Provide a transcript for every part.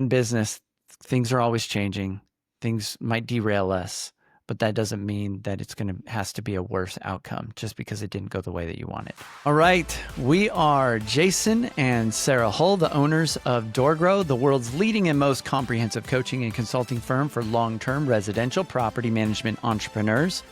In business, things are always changing. Things might derail us, but that doesn't mean that has to be a worse outcome just because it didn't go the way that you wanted. All right, we are Jason and Sarah Hull, the owners of DoorGrow, the world's leading and most comprehensive coaching and consulting firm for long-term residential property management entrepreneurs.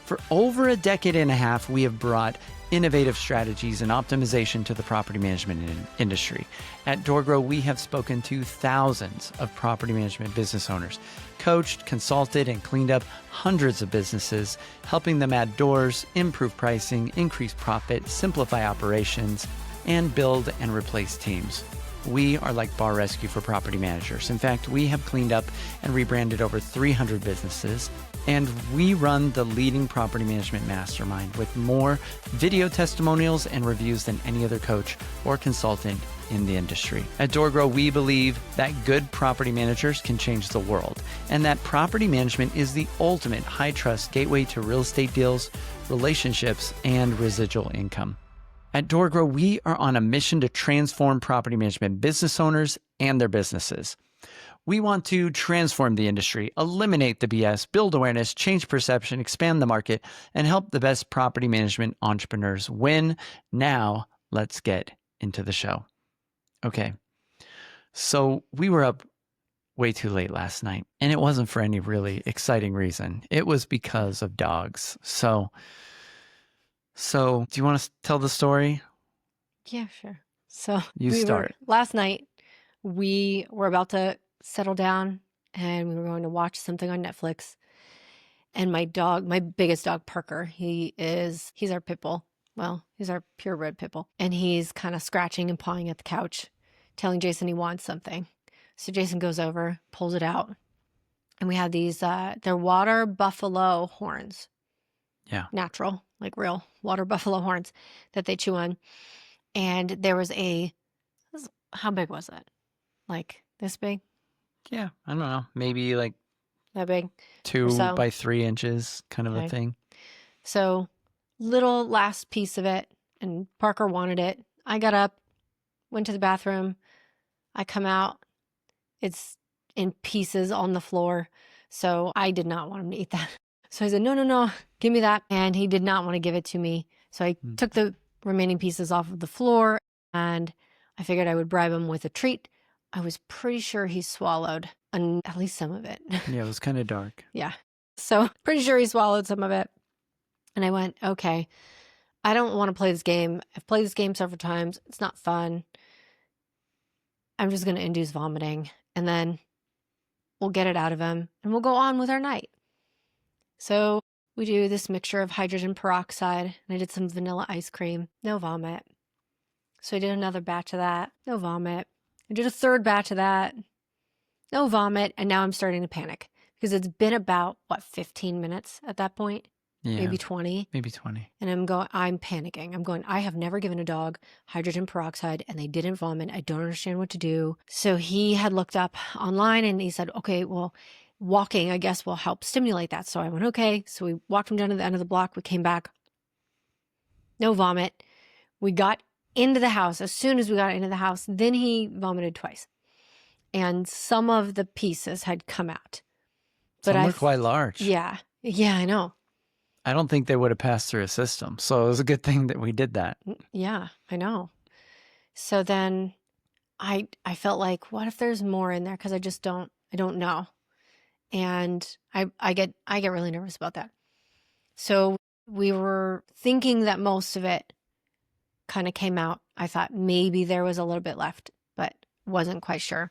For over a decade and a half, we have brought innovative strategies and optimization to the property management industry. At DoorGrow, we have spoken to thousands of property management business owners, coached, consulted, and cleaned up hundreds of businesses, helping them add doors, improve pricing, increase profit, simplify operations, and build and replace teams. We are like bar rescue for property managers. In fact, we have cleaned up and rebranded over 300 businesses, and we run the leading property management mastermind with more video testimonials and reviews than any other coach or consultant in the industry. At DoorGrow, we believe that good property managers can change the world, and that property management is the ultimate high-trust gateway to real estate deals, relationships, and residual income. At DoorGrow, we are on a mission to transform property management business owners and their businesses. We want to transform the industry, eliminate the BS, build awareness, change perception, expand the market, and help the best property management entrepreneurs win. Now, let's get into the show. Okay, so we were up way too late last night, and it wasn't for any really exciting reason. It was because of dogs. So do you want to tell the story? Yeah, sure. So You start. Last night, we were about to settle down and we were going to watch something on Netflix. And my biggest dog, Parker, he's our pit bull. Well, he's our purebred pit bull. And he's kind of scratching and pawing at the couch, telling Jason he wants something. So Jason goes over, pulls it out. And we had these, they're water buffalo horns. Yeah. Natural, like real water buffalo horns that they chew on. And there was how big was it? Like this big? Yeah, I don't know. Maybe like that big? 2 by 3 inches kind of Okay. a thing. So little last piece of it, and Parker wanted it. I got up, went to the bathroom. I come out. It's in pieces on the floor. So I did not want him to eat that. So I said, no, give me that. And he did not want to give it to me. So I took the remaining pieces off of the floor and I figured I would bribe him with a treat. I was pretty sure he swallowed at least some of it. Yeah, it was kind of dark. Yeah. So pretty sure he swallowed some of it. And I went, okay, I don't want to play this game. I've played this game several times. It's not fun. I'm just going to induce vomiting and then we'll get it out of him and we'll go on with our night. So we do this mixture of hydrogen peroxide and I did some vanilla ice cream, no vomit. So I did another batch of that, no vomit. I did a third batch of that, no vomit. And now I'm starting to panic because it's been about, 15 minutes at that point? Yeah. Maybe 20. Maybe 20. And I'm panicking. I have never given a dog hydrogen peroxide and they didn't vomit. I don't understand what to do. So he had looked up online and he said, okay, well, walking, I guess, will help stimulate that. So I went, okay. So we walked him down to the end of the block. We came back. No vomit. We got into the house. As soon as we got into the house, then he vomited twice. And some of the pieces had come out. But some were quite large. Yeah. Yeah, I know. I don't think they would have passed through a system. So it was a good thing that we did that. Yeah, I know. So then I felt like, what if there's more in there? Because I don't know. And I get really nervous about that. So we were thinking that most of it kind of came out. I thought maybe there was a little bit left, but wasn't quite sure.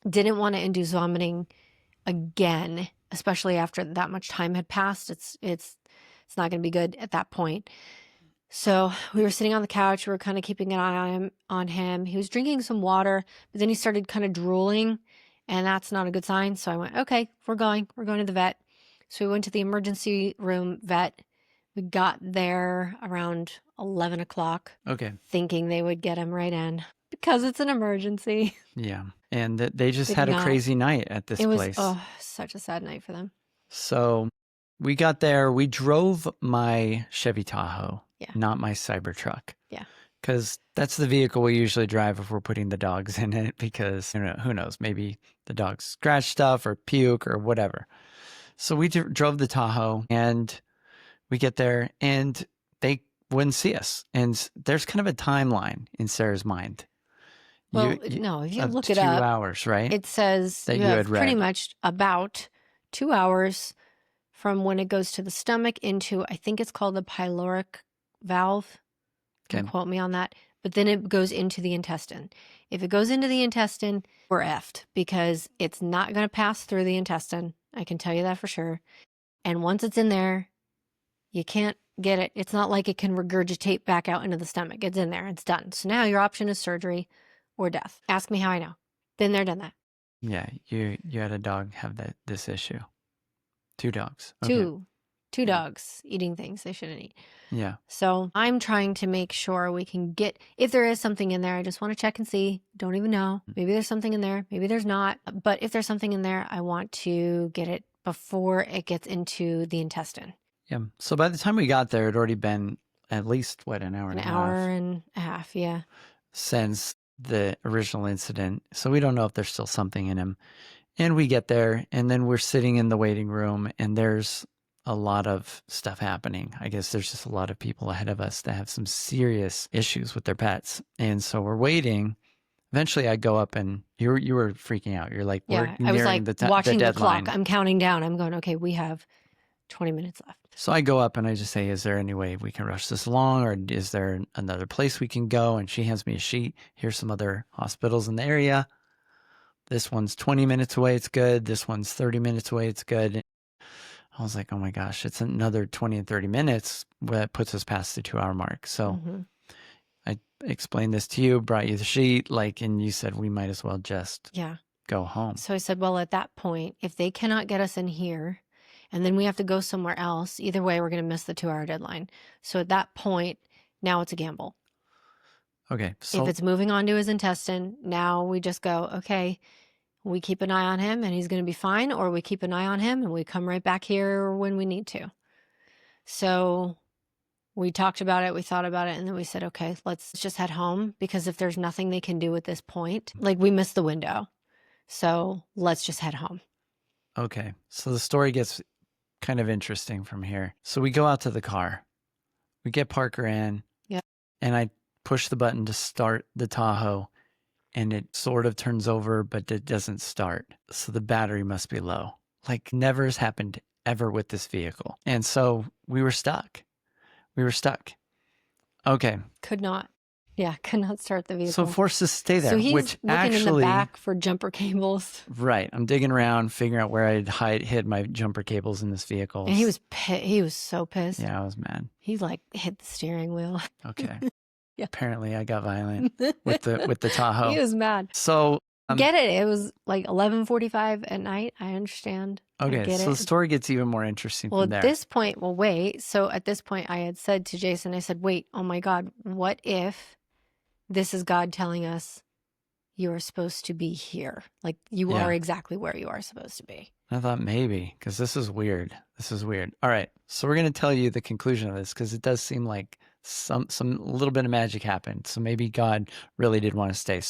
Didn't want to induce vomiting again, especially after that much time had passed. It's not going to be good at that point. So we were sitting on the couch. We were kind of keeping an eye on him. He was drinking some water, but then he started kind of drooling. And that's not a good sign. So I went, okay, we're going to the vet. So we went to the emergency room vet. We got there around 11 o'clock. Okay. Thinking they would get him right in because it's an emergency. Yeah. And they just had a crazy night at this place. Oh, such a sad night for them. So we got there. We drove my Chevy Tahoe, not my Cybertruck. Yeah. because that's the vehicle we usually drive if we're putting the dogs in it, because who knows, maybe the dogs scratch stuff or puke or whatever. So we drove the Tahoe, and we get there and they wouldn't see us. And there's kind of a timeline in Sarah's mind. Well, no, if you Of look it 2 up, hours, right? it says That you you have had pretty read. much about 2 hours from when it goes to the stomach into, I think it's called the pyloric valve. Don't Okay. quote me on that. But then it goes into the intestine. If it goes into the intestine, we're effed, because it's not going to pass through the intestine. I can tell you that for sure. And once it's in there, you can't get it. It's not like it can regurgitate back out into the stomach. It's in there. It's done. So now your option is surgery or death. Ask me how I know. Been there, done that. Yeah, you had a dog have this issue. 2 dogs. Okay. Two dogs eating things they shouldn't eat. Yeah. So I'm trying to make sure we can get, if there is something in there, I just want to check and see. Don't even know. Maybe there's something in there. Maybe there's not. But if there's something in there, I want to get it before it gets into the intestine. Yeah. So by the time we got there, it had already been at least, an hour and a half? An hour and a half, yeah. Since the original incident. So we don't know if there's still something in him. And we get there, and then we're sitting in the waiting room, and there's a lot of stuff happening. I guess there's just a lot of people ahead of us that have some serious issues with their pets. And so we're waiting. Eventually I go up, and you were freaking out. You're like, Yeah, we're I was nearing like the watching the deadline. clock. I'm counting down. I'm going, okay, we have 20 minutes left. So I go up and I just say, is there any way we can rush this along, or is there another place we can go? And she hands me a sheet. Here's some other hospitals in the area. This one's 20 minutes away. It's good. This one's 30 minutes away. It's good. I was like, oh my gosh, it's another 20 and 30 minutes that puts us past the 2 hour mark. So I explained this to you, brought you the sheet, and you said we might as well just go home. So I said, well, at that point, if they cannot get us in here and then we have to go somewhere else, either way, we're going to miss the 2 hour deadline. So at that point, now it's a gamble. Okay. So if it's moving on to his intestine, now we just go, okay, we keep an eye on him and he's going to be fine, or we keep an eye on him and we come right back here when we need to. So we talked about it, we thought about it, and then we said, okay, let's just head home, because if there's nothing they can do at this point, we missed the window. So let's just head home. Okay. So the story gets kind of interesting from here. So we go out to the car. We get Parker in. Yeah. And I push the button to start the Tahoe, and it sort of turns over, but it doesn't start. So the battery must be low. Never has happened ever with this vehicle. And so we were stuck. Okay. Could not start the vehicle. So forced to stay there. So he's which looking actually, in the back for jumper cables. Right. I'm digging around, figuring out where I'd hid my jumper cables in this vehicle. And he was so pissed. Yeah, I was mad. He hit the steering wheel. Okay. Yeah. Apparently I got violent with the Tahoe. He was mad. So get it. It was 11:45 at night. I understand. Okay, so the story gets even more interesting from there. At this point, wait. So at this point, I had said to Jason, I said, wait, oh my God, what if this is God telling us you are supposed to be here? You are exactly where you are supposed to be. I thought maybe, because this is weird. All right, so we're going to tell you the conclusion of this, because it does seem like some little bit of magic happened. So maybe God really did want to stay.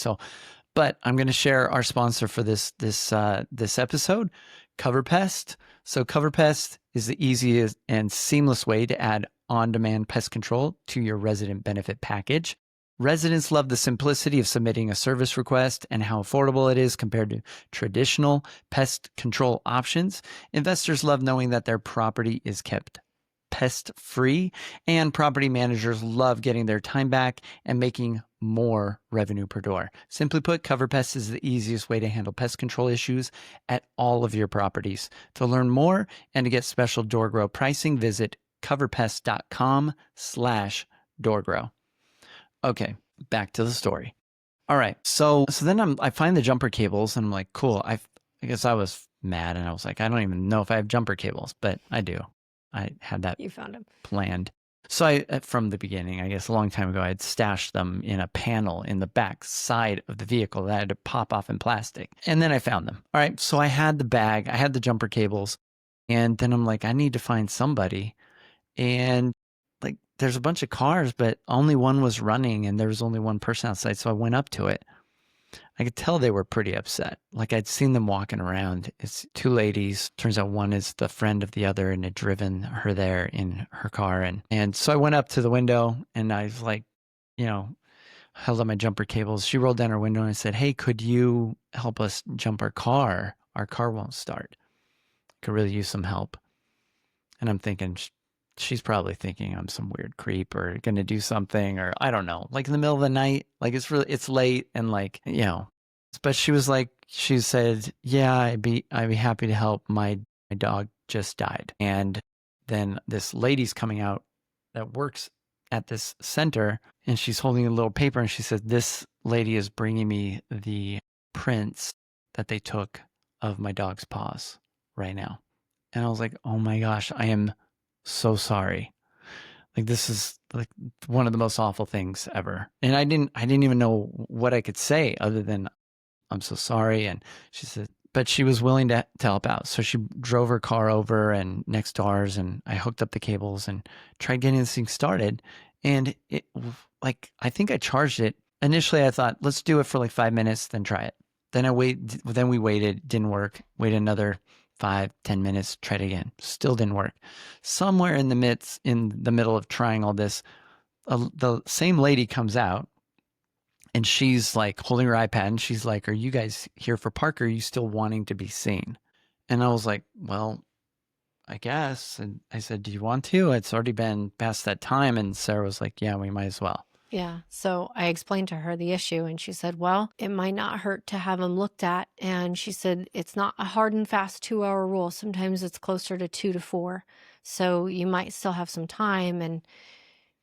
But I'm going to share our sponsor for this episode, CoverPest. So CoverPest is the easiest and seamless way to add on-demand pest control to your resident benefit package. Residents love the simplicity of submitting a service request and how affordable it is compared to traditional pest control options. Investors love knowing that their property is kept pest-free, and property managers love getting their time back and making more revenue per door. Simply put, CoverPest is the easiest way to handle pest control issues at all of your properties. To learn more and to get special DoorGrow pricing, visit coverpest.com/DoorGrow. Okay, back to the story. All right, so then I find the jumper cables, and I'm like, cool. I guess I was mad, and I was like, I don't even know if I have jumper cables, but I do. I had that You found them. planned. So from the beginning, I guess a long time ago, I had stashed them in a panel in the back side of the vehicle that I had to pop off in plastic. And then I found them. All right, so I had the bag, I had the jumper cables, and then I'm like, I need to find somebody. And there's a bunch of cars, but only one was running and there was only one person outside. So I went up to it. I could tell they were pretty upset. Like I'd seen them walking around. It's two ladies. Turns out one is the friend of the other and had driven her there in her car. And so I went up to the window and I was like, you know, held up my jumper cables. She rolled down her window and I said, hey, could you help us jump our car? Our car won't start. Could really use some help. And I'm thinking, she's probably thinking I'm some weird creep or going to do something, or I don't know, like in the middle of the night, like it's late and like, you know, but she was like, she said, yeah, I'd be happy to help. My dog just died. And then this lady's coming out that works at this center and she's holding a little paper and she said, this lady is bringing me the prints that they took of my dog's paws right now. And I was like, oh my gosh, I am so sorry. Like this is like one of the most awful things ever. And I didn't even know what I could say other than I'm so sorry. And she said, but she was willing to help out. So she drove her car over and next to ours and I hooked up the cables and tried getting this thing started. And it like, I think I charged it. Initially I thought, let's do it for like 5 minutes, then try it. Then we waited, didn't work. Waited another 5-10 minutes, tried again, still didn't work. Somewhere in the middle of trying all this, the same lady comes out and she's like holding her iPad and she's like, are you guys here for Parker? Are you still wanting to be seen? And I was like, well, I guess. And I said, do you want to? It's already been past that time. And Sarah was like, yeah, we might as well. Yeah. So I explained to her the issue and she said, well, it might not hurt to have them looked at. And she said, it's not a hard and fast 2-hour rule. Sometimes it's closer to 2 to 4. So you might still have some time. And,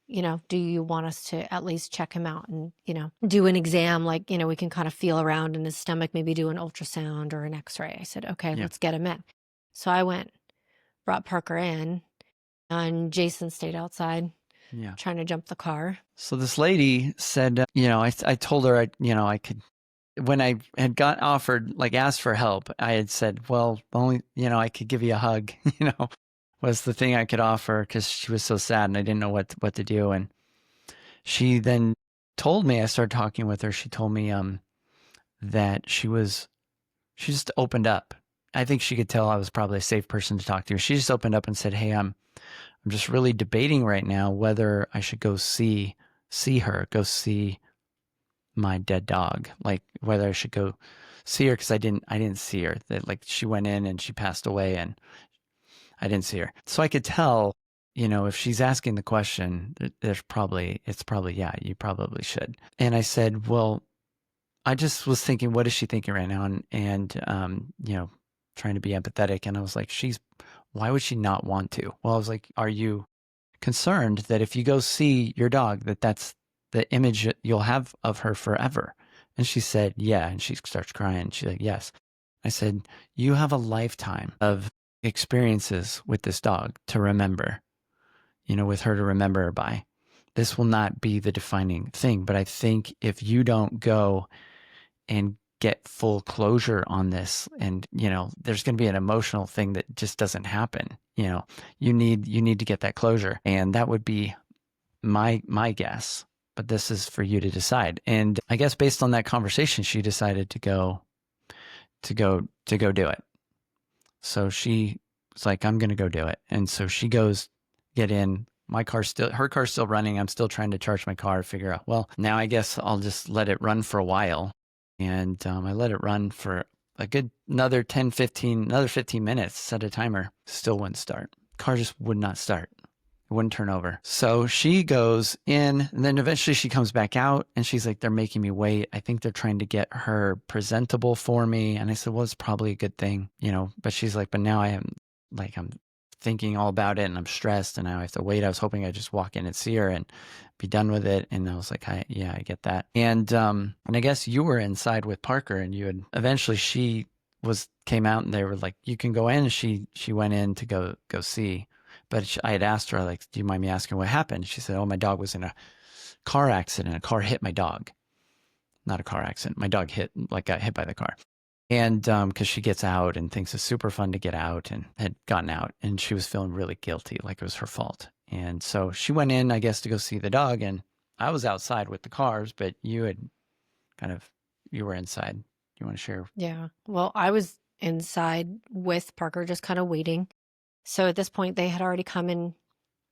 you know, do you want us to at least check him out and, you know, do an exam? Like, you know, we can kind of feel around in his stomach, maybe do an ultrasound or an x-ray. I said, okay, let's get him in. So I went, brought Parker in and Jason stayed outside. Yeah. Trying to jump the car. So this lady said, you know, I told her, I could, when I had asked for help, I had said, well, only, you know, I could give you a hug, you know, was the thing I could offer because she was so sad and I didn't know what to do. And she then told me, I started talking with her. She told me that she just opened up. I think she could tell I was probably a safe person to talk to. She just opened up and said, hey, I'm just really debating right now whether I should go see my dead dog, like whether I should go see her because I didn't see her. That like she went in and she passed away and I didn't see her. So I could tell, you know, if she's asking the question, it's probably yeah, you probably should. And I said, well, I just was thinking, what is she thinking right now? And you know, trying to be empathetic. And I was like, why would she not want to? Well, I was like, are you concerned that if you go see your dog, that's the image that you'll have of her forever? And she said, yeah. And she starts crying. She's like, yes. I said, you have a lifetime of experiences with this dog to remember, you know, with her to remember her by. This will not be the defining thing. But I think if you don't go and get full closure on this, and you know, there's going to be an emotional thing that just doesn't happen. You know, you need to get that closure, and that would be my guess. But this is for you to decide. And I guess based on that conversation, she decided to go do it. So she was like, I'm going to go do it. And so she goes get in. Her car's still running. I'm still trying to charge my car, figure out, well, now I guess I'll just let it run for a while. And I let it run for a good another 15 minutes, set a timer, still wouldn't start. Car just would not start. It wouldn't turn over. So she goes in and then eventually she comes back out and she's like, they're making me wait. I think they're trying to get her presentable for me. And I said, well, it's probably a good thing, you know, but she's like, but now I'm thinking all about it and I'm stressed and now I have to wait. I was hoping I'd just walk in and see her and be done with it. And I was like, I get that. And I guess you were inside with Parker and you had eventually came out and they were like, you can go in. And she went in to go see, but I had asked her, like, do you mind me asking what happened? She said, oh, my dog was in a car accident. A car hit my dog. Not a car accident. My dog got hit by the car. And because she gets out and thinks it's super fun to get out and had gotten out and she was feeling really guilty, like it was her fault. And so she went in, I guess, to go see the dog, and I was outside with the cars, but you were inside. You want to share? Yeah. Well, I was inside with Parker, just kind of waiting. So at this point, they had already come and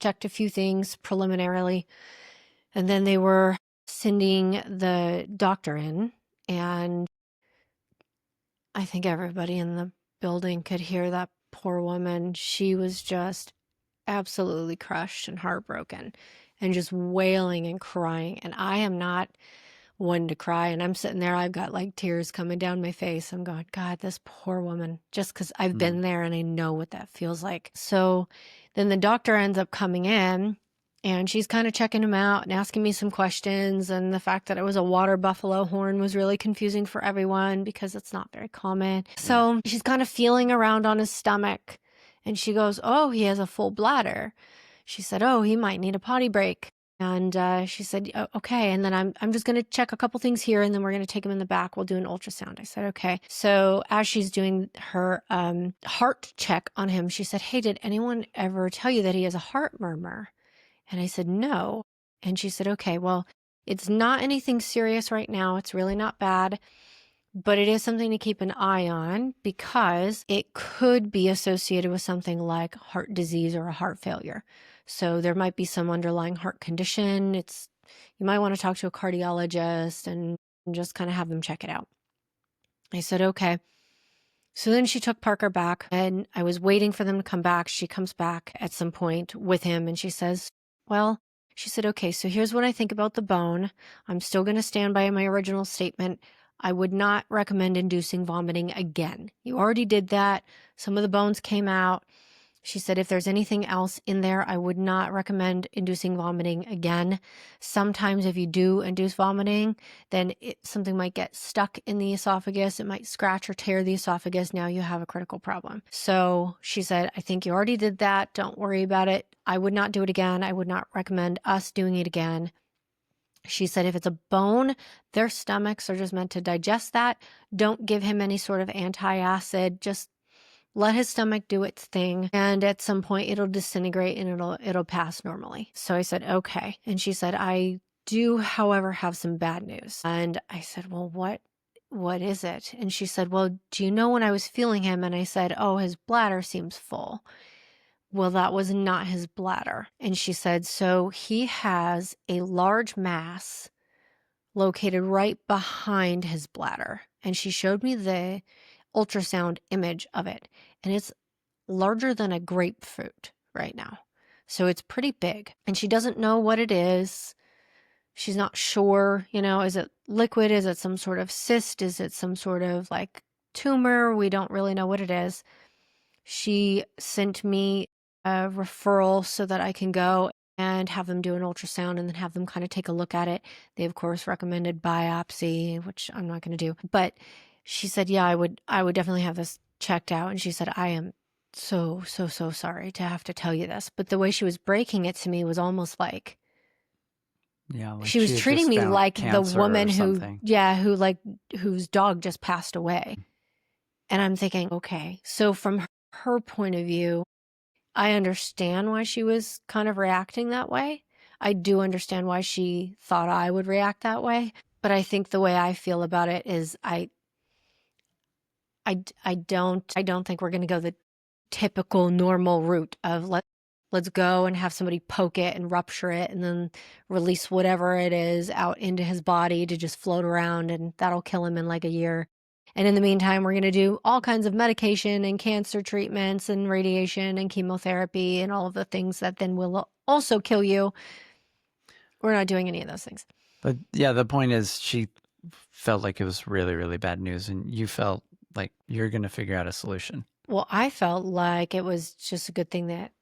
checked a few things preliminarily. And then they were sending the doctor in. And I think everybody in the building could hear that poor woman. She was just absolutely crushed and heartbroken and just wailing and crying. And I am not one to cry. And I'm sitting there, I've got like tears coming down my face. I'm going, God, this poor woman, just because I've been there and I know what that feels like. So then the doctor ends up coming in and she's kind of checking him out and asking me some questions. And the fact that it was a water buffalo horn was really confusing for everyone because it's not very common. So she's kind of feeling around on his stomach and she goes, oh, he has a full bladder. She said, oh, he might need a potty break. And she said, okay. And then I'm just going to check a couple things here and then we're going to take him in the back. We'll do an ultrasound. I said, okay. So as she's doing her heart check on him, she said, hey, did anyone ever tell you that he has a heart murmur? And I said, no. And she said, okay, well, it's not anything serious right now. It's really not bad. But it is something to keep an eye on because it could be associated with something like heart disease or a heart failure. So there might be some underlying heart condition. You might want to talk to a cardiologist and just kind of have them check it out. I said, okay. So then she took Parker back and I was waiting for them to come back. She comes back at some point with him and she says, well, she said, okay, so here's what I think about the bone. I'm still going to stand by my original statement. I would not recommend inducing vomiting again. You already did that. Some of the bones came out. She said, if there's anything else in there, I would not recommend inducing vomiting again. Sometimes if you do induce vomiting, then something might get stuck in the esophagus. It might scratch or tear the esophagus. Now you have a critical problem. So she said, I think you already did that. Don't worry about it. I would not do it again. I would not recommend us doing it again. She said, if it's a bone, their stomachs are just meant to digest that. Don't give him any sort of antacid. Just let his stomach do its thing. And at some point it'll disintegrate and it'll pass normally. So I said, okay. And she said, I do, however, have some bad news. And I said, well, what is it? And she said, well, do you know when I was feeling him? And I said, oh, his bladder seems full. Well, that was not his bladder. And she said, so he has a large mass located right behind his bladder. And she showed me the ultrasound image of it. And it's larger than a grapefruit right now. So it's pretty big. And she doesn't know what it is. She's not sure, is it liquid? Is it some sort of cyst? Is it some sort of like tumor? We don't really know what it is. She sent me a referral so that I can go and have them do an ultrasound and then have them kind of take a look at it. They, of course, recommended biopsy, which I'm not going to do. But she said, yeah, I would definitely have this checked out. And she said, I am so sorry to have to tell you this. But the way she was breaking it to me was almost like, like she was treating me like the woman whose dog just passed away. And I'm thinking, okay, so from her point of view, I understand why she was kind of reacting that way. I do understand why she thought I would react that way. But I think the way I feel about it is I don't think we're going to go the typical normal route of let's go and have somebody poke it and rupture it and then release whatever it is out into his body to just float around and that'll kill him in like a year. And in the meantime, we're going to do all kinds of medication and cancer treatments and radiation and chemotherapy and all of the things that then will also kill you. We're not doing any of those things. But yeah, the point is she felt like it was really, really bad news and you felt like you're going to figure out a solution. Well, I felt like it was just a good thing that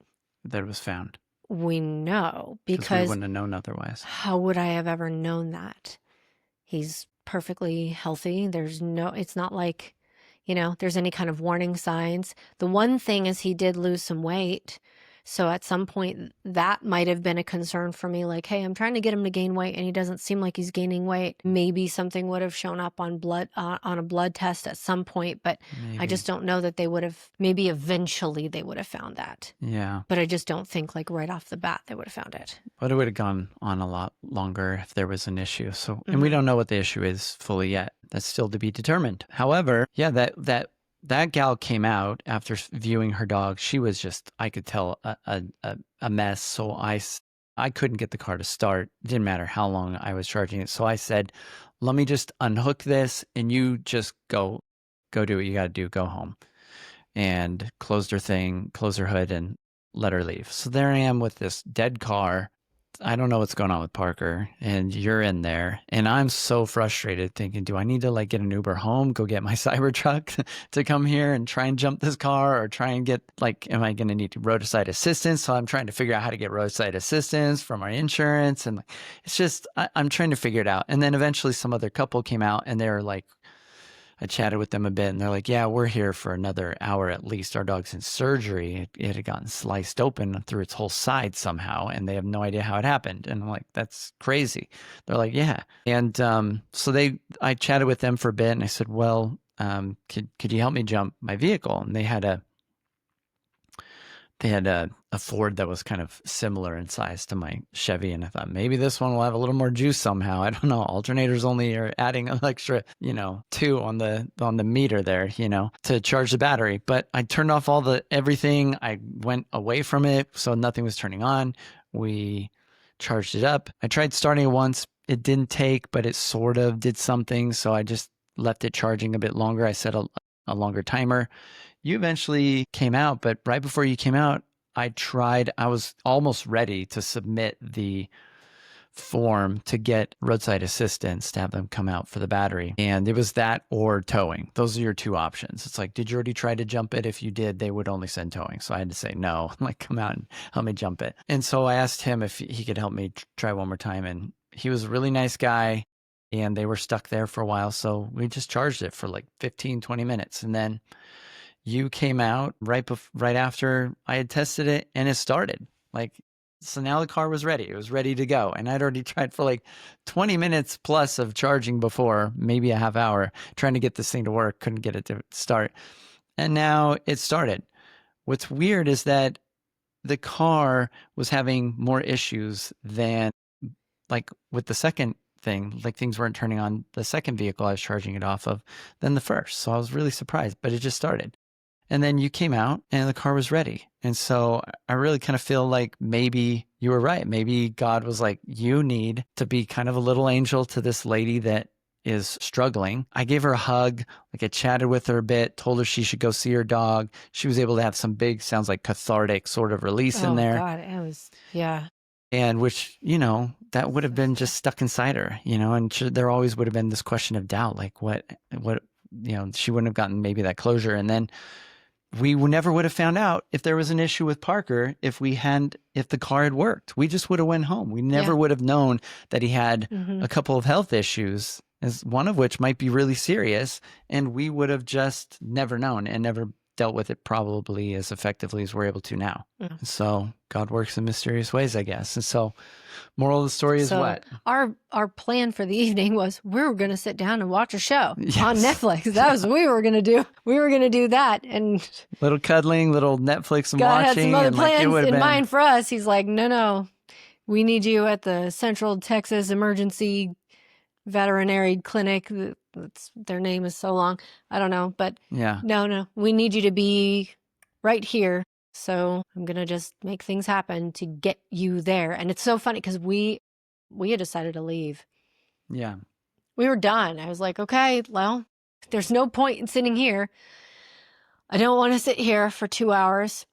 it was found. We know because we wouldn't have known otherwise. How would I have ever known that? He's perfectly healthy. It's not like, there's any kind of warning signs. The one thing is he did lose some weight. So at some point, that might have been a concern for me. Like, hey, I'm trying to get him to gain weight, and he doesn't seem like he's gaining weight. Maybe something would have shown up on a blood test at some point, but I just don't know that they would have. Maybe eventually they would have found that. Yeah. But I just don't think like right off the bat they would have found it. But it would have gone on a lot longer if there was an issue. So, and we don't know what the issue is fully yet. That's still to be determined. However, yeah, that gal came out after viewing her dog. She was just, I could tell, a mess. So I couldn't get the car to start. It didn't matter how long I was charging it. So I said, let me just unhook this and you just go do what you got to do. Go home. And closed her thing, closed her hood, and let her leave. So there I am with this dead car. I don't know what's going on with Parker, and you're in there, and I'm so frustrated thinking, do I need to like get an Uber home, go get my Cybertruck to come here and try and jump this car, or try and get like, am I going to need roadside assistance? So I'm trying to figure out how to get roadside assistance from our insurance, and like, it's just, I'm trying to figure it out. And then eventually some other couple came out, and they were like, I chatted with them a bit, and they're like, yeah, we're here for another hour at least. Our dog's in surgery. It had gotten sliced open through its whole side somehow, and they have no idea how it happened. And I'm like, that's crazy. They're like, yeah. And so I chatted with them for a bit, and I said, well, could you help me jump my vehicle? And they had a Ford that was kind of similar in size to my Chevy, and I thought maybe this one will have a little more juice somehow. I don't know. Alternators only are adding an extra, 2 on the meter there, to charge the battery. But I turned off everything. I went away from it, so nothing was turning on. We charged it up. I tried starting it once. It didn't take, but it sort of did something. So I just left it charging a bit longer. I set a longer timer. You eventually came out, but right before you came out, I was almost ready to submit the form to get roadside assistance to have them come out for the battery. And it was that or towing. Those are your 2 options. It's like, did you already try to jump it? If you did, they would only send towing. So I had to say no, like, come out and help me jump it. And so I asked him if he could help me try one more time. And he was a really nice guy, and they were stuck there for a while. So we just charged it for like 15, 20 minutes. And then you came out right after I had tested it, and it started. Like, so now the car was ready. It was ready to go. And I'd already tried for like 20 minutes plus of charging before, maybe a half hour, trying to get this thing to work. Couldn't get it to start. And now it started. What's weird is that the car was having more issues than, like, with the second thing. Like, things weren't turning on the second vehicle I was charging it off of than the first. So I was really surprised, but it just started. And then you came out and the car was ready. And so I really kind of feel like maybe you were right. Maybe God was like, you need to be kind of a little angel to this lady that is struggling. I gave her a hug, like I chatted with her a bit, told her she should go see her dog. She was able to have some big, sounds like cathartic sort of release in there. Oh God, it was, yeah. And which, that would have been just stuck inside her, and there always would have been this question of doubt, like what, she wouldn't have gotten maybe that closure. And then we never would have found out if there was an issue with Parker if the car had worked. We just would have went home. We never would have known that he had a couple of health issues, as one of which might be really serious, and we would have just never known and never dealt with it probably as effectively as we're able to now. So God works in mysterious ways, I guess. And so moral of the story is what? Our plan for the evening was we were going to sit down and watch a show on Netflix. That was what we were going to do. We were going to do that. And little cuddling, little Netflix and God watching. had some other and plans in mind for us. He's like, no, we need you at the Central Texas Emergency Veterinary Clinic. Their name is so long. I don't know. But no, we need you to be right here. So I'm going to just make things happen to get you there. And it's so funny because we had decided to leave. Yeah. We were done. I was like, okay, well, there's no point in sitting here. I don't want to sit here for 2 hours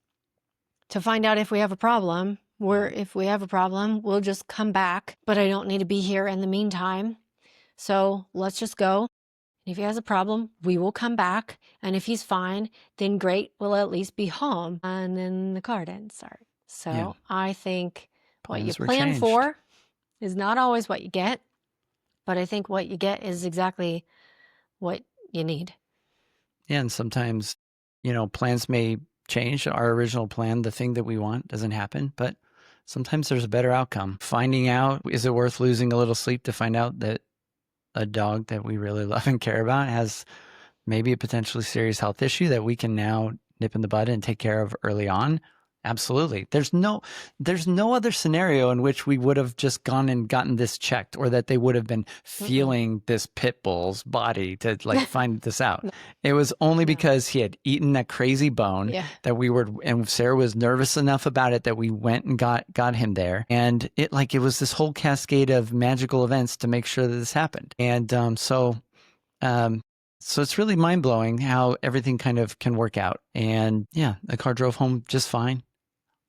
to find out if we have a problem. If we have a problem, we'll just come back. But I don't need to be here in the meantime. So let's just go. If he has a problem, we will come back. And if he's fine, then great, we'll at least be home. And then the car didn't start. So I think what you plan for is not always what you get. But I think what you get is exactly what you need. Yeah, and sometimes, plans may change. Our original plan, the thing that we want, doesn't happen, but sometimes there's a better outcome. Finding out, is it worth losing a little sleep to find out that a dog that we really love and care about has maybe a potentially serious health issue that we can now nip in the bud and take care of early on? Absolutely. There's no other scenario in which we would have just gone and gotten this checked, or that they would have been feeling this pit bull's body to like find this out. It was only because he had eaten that crazy bone that we were, and Sarah was nervous enough about it that we went and got him there. And it was this whole cascade of magical events to make sure that this happened. And so it's really mind blowing how everything kind of can work out. And yeah, the car drove home just fine.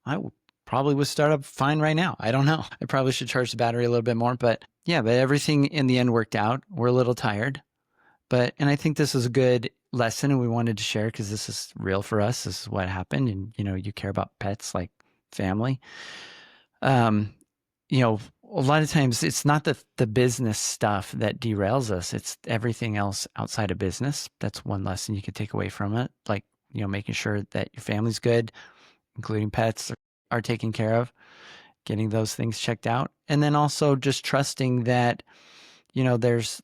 I probably would start up fine right now. I don't know. I probably should charge the battery a little bit more, but yeah, but everything in the end worked out. We're a little tired, and I think this is a good lesson and we wanted to share because this is real for us. This is what happened. And, you care about pets like family. A lot of times it's not the business stuff that derails us. It's everything else outside of business. That's one lesson you could take away from it. Like, making sure that your family's good, including pets, are taken care of, getting those things checked out. And then also just trusting that, there's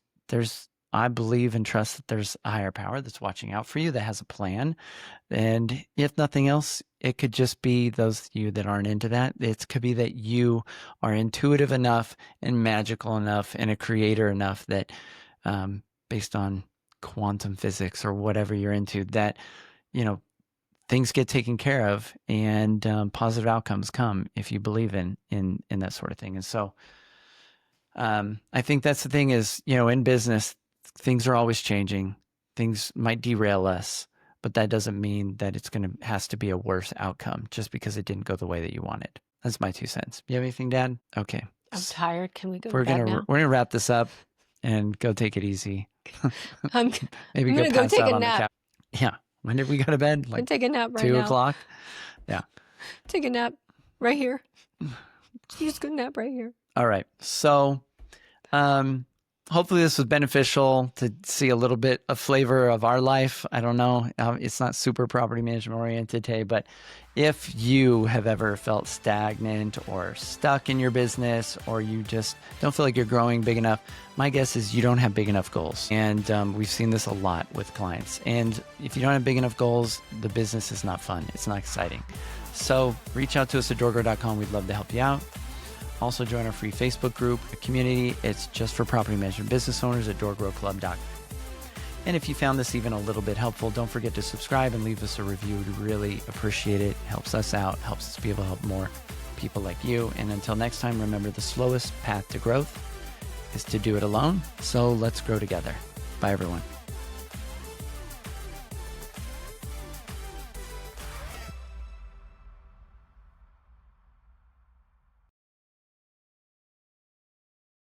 I believe and trust that there's a higher power that's watching out for you, that has a plan. And if nothing else, it could just be those of you that aren't into that. It could be that you are intuitive enough and magical enough and a creator enough that based on quantum physics or whatever you're into, that, things get taken care of and positive outcomes come if you believe in that sort of thing. And so I think that's the thing is, in business, things are always changing. Things might derail us, but that doesn't mean that has to be a worse outcome just because it didn't go the way that you wanted. That's my 2 cents. You have anything, Dad? Okay. I'm tired. Can we go to We're bed gonna now? we're gonna wrap this up and go take it easy. I'm Maybe gonna go pass take out a on the nap. couch. Yeah. When did we go to bed? I'm gonna Like take a nap right 2 now. o'clock? Yeah. Take a nap right here. Just go nap right here. All right. So hopefully this was beneficial to see a little bit of flavor of our life. I don't know. It's not super property management oriented today, but if you have ever felt stagnant or stuck in your business, or you just don't feel like you're growing big enough, my guess is you don't have big enough goals. And we've seen this a lot with clients. And if you don't have big enough goals, the business is not fun. It's not exciting. So reach out to us at DoorGrow.com. We'd love to help you out. Also join our free Facebook group, a community. It's just for property management business owners at DoorGrowClub.com. And if you found this even a little bit helpful, don't forget to subscribe and leave us a review. We'd really appreciate it. Helps us out, helps us be able to help more people like you. And until next time, remember, the slowest path to growth is to do it alone. So let's grow together. Bye, everyone.